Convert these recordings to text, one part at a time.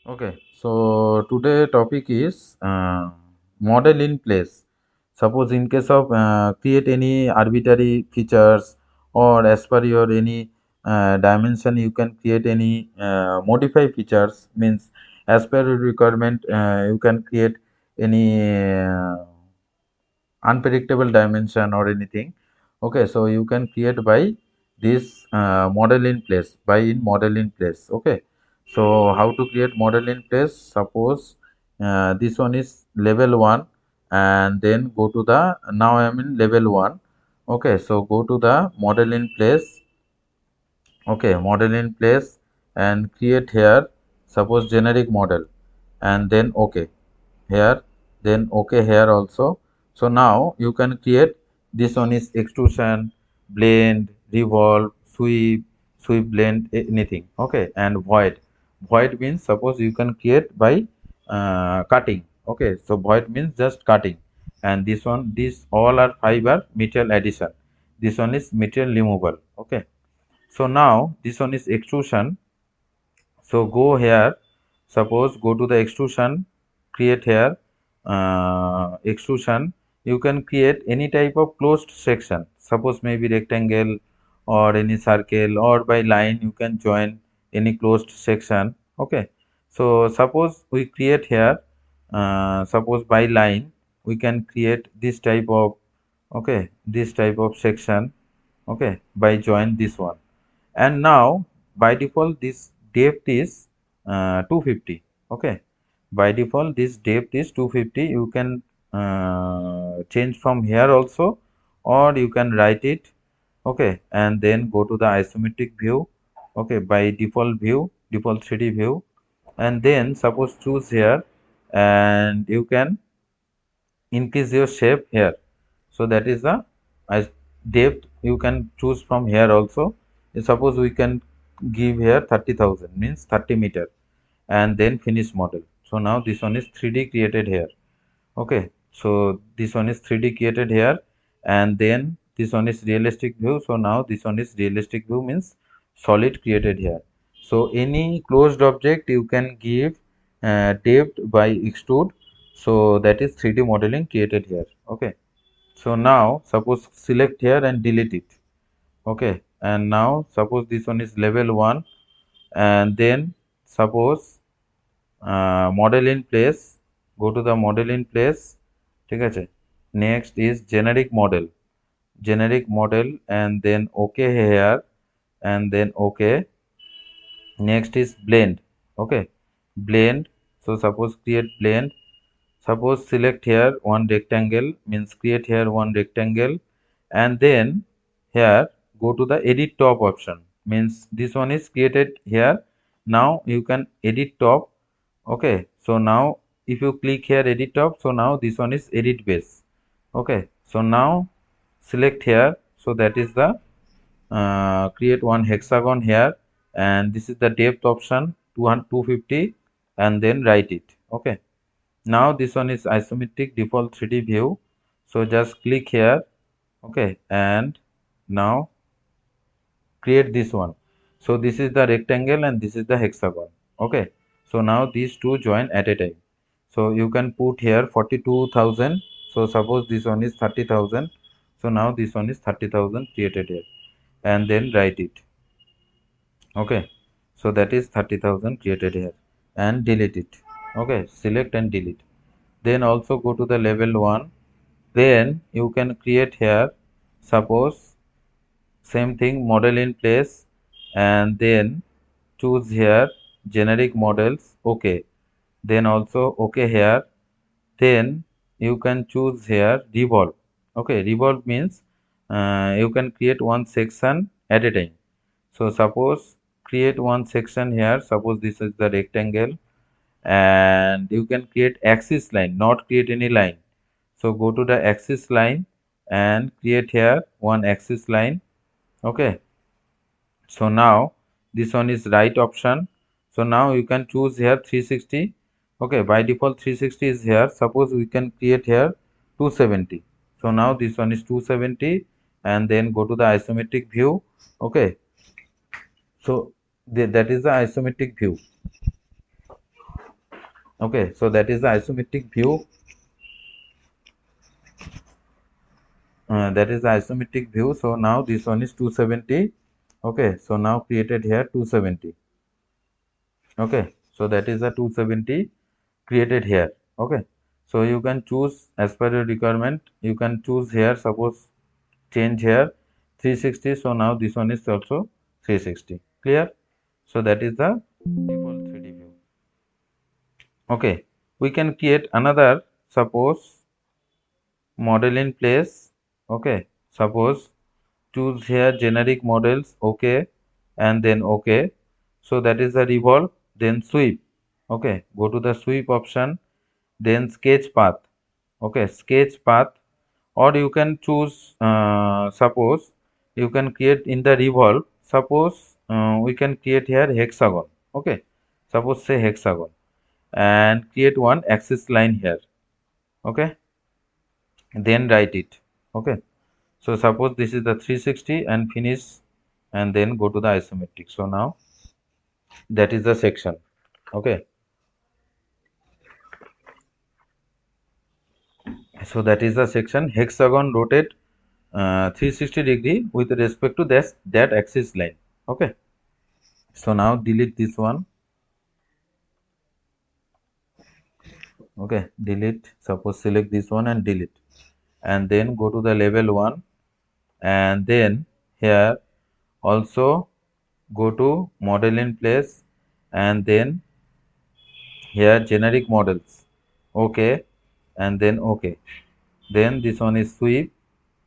Okay, so today topic is model in place. Suppose in case of create any arbitrary features or as per your any dimension, you can create any modify features. Means as per your requirement, you can create any unpredictable dimension or anything. Okay, so you can create by this model in place, by in model in place. Okay, so how to create model in place? Suppose this one is level 1, and then go to the, now I am in level 1. Okay, so go to the model in place. Okay, model in place and create here, suppose generic model, and then okay here, then okay here also. So now you can create, this one is extrusion, blend, revolve, sweep, blend, anything. Okay, and void means suppose you can create by cutting. Okay, so void means just cutting. And this one, these all are fiber material addition, this one is material removal. Okay, so now this one is extrusion. So go here, suppose go to the extrusion, create here extrusion. You can create any type of closed section, suppose maybe rectangle or any circle, or by line you can join any closed section. Okay, so suppose we create here, suppose by line we can create this type of, okay, this type of section. Okay, by join this one. And now by default this depth is 250. Okay, by default this depth is 250. You can change from here also, or you can write it. Okay, and then go to the isometric view. Okay, by default view, default 3D view, and then suppose choose here, and you can increase your shape here. So that is the as depth you can choose from here also. Suppose we can give here 30,000, means 30 meter, and then finish model. So now this one is 3D created here. Okay, so this one is 3D created here, and then this one is realistic view. So now this one is realistic view, means solid created here. So any closed object you can give depth by extrude. So that is 3D modeling created here. Okay, so now suppose select here and delete it. Okay, and now suppose this one is level 1, and then suppose model in place, go to the model in place. ঠিক আছে, next is generic model, generic model, and then okay here, and then okay. Next is blend. Okay, blend. So suppose create blend. Suppose select here one rectangle, means create here one rectangle, and then here go to the edit top option, means this one is created here. Now you can edit top. Okay, so now if you click here edit top, so now this one is edit base. Okay, so now select here, so that is the create one hexagon here, and this is the depth option 250, and then write it. Okay, now this one is isometric default 3D view. So just click here. Okay, and now create this one. So this is the rectangle and this is the hexagon. Okay, so now these two join at a time. So you can put here 42,000. So suppose this one is 30,000. So now this one is 30,000 created here, and then write it. Okay, so that is 30,000 created here, and delete it. Okay, select and delete. Then also go to the level 1. Then you can create here, suppose same thing, model in place, and then choose here generic models. Okay, then also okay here. Then you can choose here revolve. Okay, revolve means you can create one section at a time. So suppose create one section here, suppose this is the rectangle, and you can create axis line, not create any line. So go to the axis line and create here one axis line. Okay, so now this one is right option. So now you can choose here 360. Okay, by default 360 is here. Suppose we can create here 270. So now this one is 270, and then go to the isometric view. Okay, so that is the isometric view. Okay, so that is the isometric view. That is the isometric view. So now this one is 270. Okay, so now created here 270. Okay, so that is the 270 created here. Okay, so you can choose as per your requirement. You can choose here. Suppose change here 360. So now this one is also 360. Clear? So that is the default 3D view. Okay, we can create another. Suppose model in place. Okay, suppose choose here generic models. Okay, and then okay. So that is the revolve. Then sweep. Okay, go to the sweep option. Then sketch path. Okay, sketch path, or you can choose. Suppose you can create in the revolve. Suppose we can create here hexagon. Okay, suppose say hexagon and create one axis line here. Okay, then write it. Okay, so suppose this is the 360 and finish, and then go to the isometric. So now that is the section. Okay, so that is the section hexagon rotate 360 degree with respect to that axis line. Okay, so now delete this one. Okay, delete. Suppose select this one and delete, and then go to the level 1, and then here also go to model in place, and then here generic models. Okay, and then okay, then this one is sweep.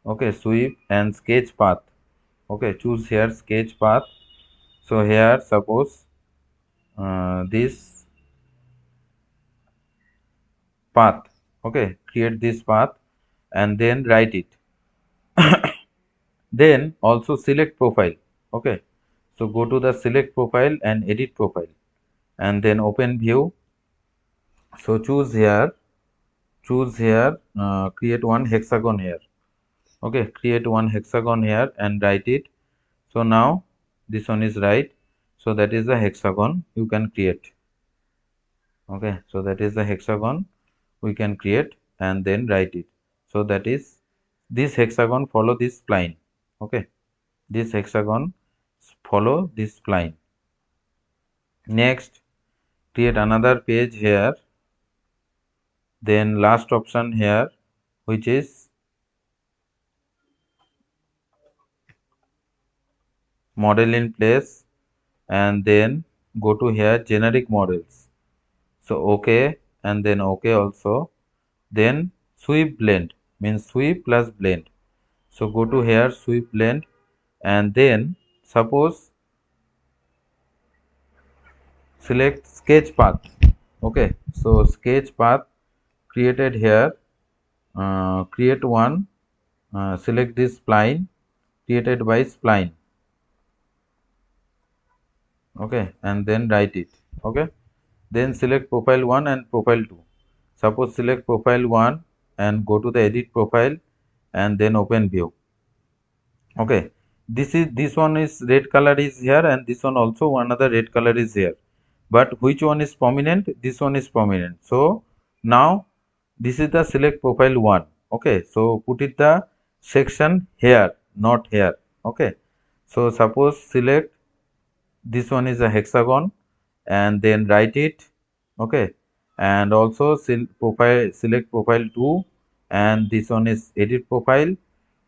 Okay, sweep and sketch path. Okay, choose here sketch path. So here suppose this path. Okay, create this path and then write it. Then also select profile. Okay, so go to the select profile and edit profile, and then open view. So choose here, create one hexagon here. Okay, create one hexagon here and write it. So now this one is right. So that is the hexagon you can create. Okay, so that is the hexagon we can create and then write it. So that is this hexagon follow this spline. Okay, this hexagon follow this spline. Next, create another page here. Then last option here, which is model in place, and then go to here generic models. So okay, and then okay also. Then sweep blend means sweep plus blend. So go to here sweep blend, and then suppose select sketch path. Okay, so sketch path created here. Create one. Select this spline created by spline. Okay, and then write it. Okay, then select profile 1 and profile 2. Suppose select profile 1 and go to the edit profile and then open view. Okay, this one is red color is here, and this one also another red color is here, but which one is prominent? This one is prominent. So now this is the select profile 1. Okay, so put it the section here, not here. Okay, so suppose select this one is a hexagon and then write it. Okay, and also select profile 2, and this one is edit profile.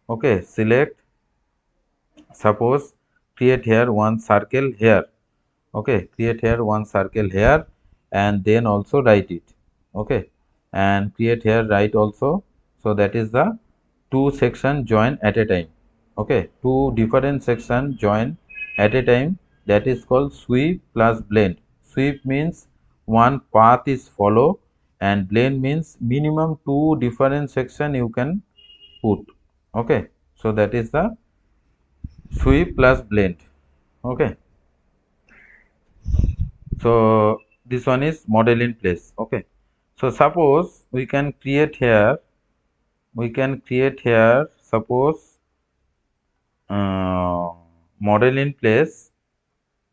Okay, select, suppose create here one circle here. Okay, create here one circle here and then also write it. Okay, and create here right also. So that is the two section join at a time. Okay, two different section join at a time. That is called sweep plus blend. Sweep means one path is follow, and blend means minimum two different section you can put. Okay, so that is the sweep plus blend. Okay, so this one is model in place. Okay, so suppose we can create here, suppose uh, model in place.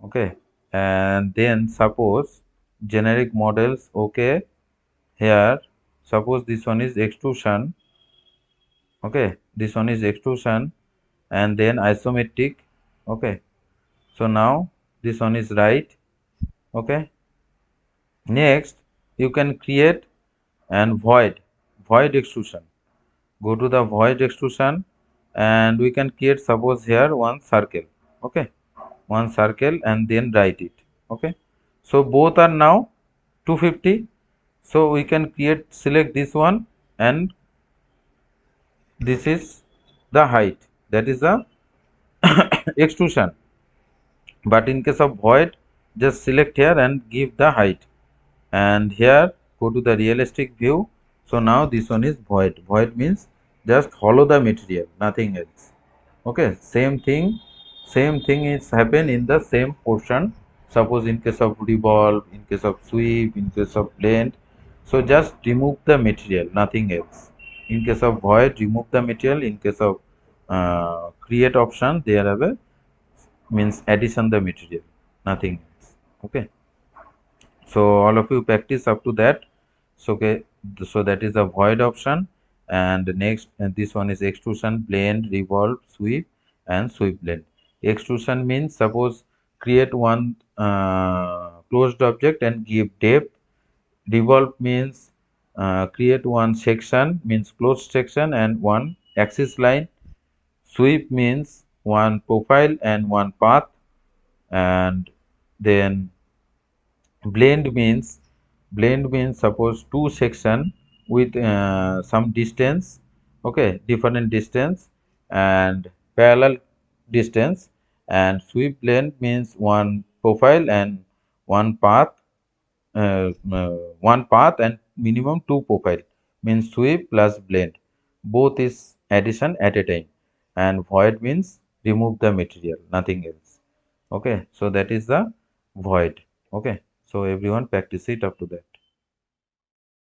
Okay, and then suppose generic models. Okay, here suppose this one is extrusion. Okay, this one is extrusion and then isometric. Okay, so now this one is right. Okay, next you can create and void extrusion. Go to the void extrusion and we can create suppose here one circle. Okay, one circle and then write it. Okay, so both are now 250. So we can select this one, and this is the height, that is the extrusion. But in case of void, just select here and give the height, and here go to the realistic view. So now this one is void means just hollow the material, nothing else. Okay, same thing is happen in the same portion. Suppose in case of revolve, in case of sweep, in case of blend, so just remove the material, nothing else. In case of void, remove the material. In case of create option, there have a means addition the material, nothing else. Okay, so all of you practice up to that. So okay, so that is the void option. And next, this one is extrusion, blend, revolve, sweep, and sweep blend. Extrusion means suppose create one closed object and give depth. Revolve means create one section, means closed section and one axis line. Sweep means one profile and one path. And then blend means suppose two section with some distance. Okay, different distance and parallel distance. And sweep blend means one profile and one path, one path and minimum two profile, means sweep plus blend, both is addition at a time. And void means remove the material, nothing else. Okay, so that is the void. Okay, so everyone practice it up to that.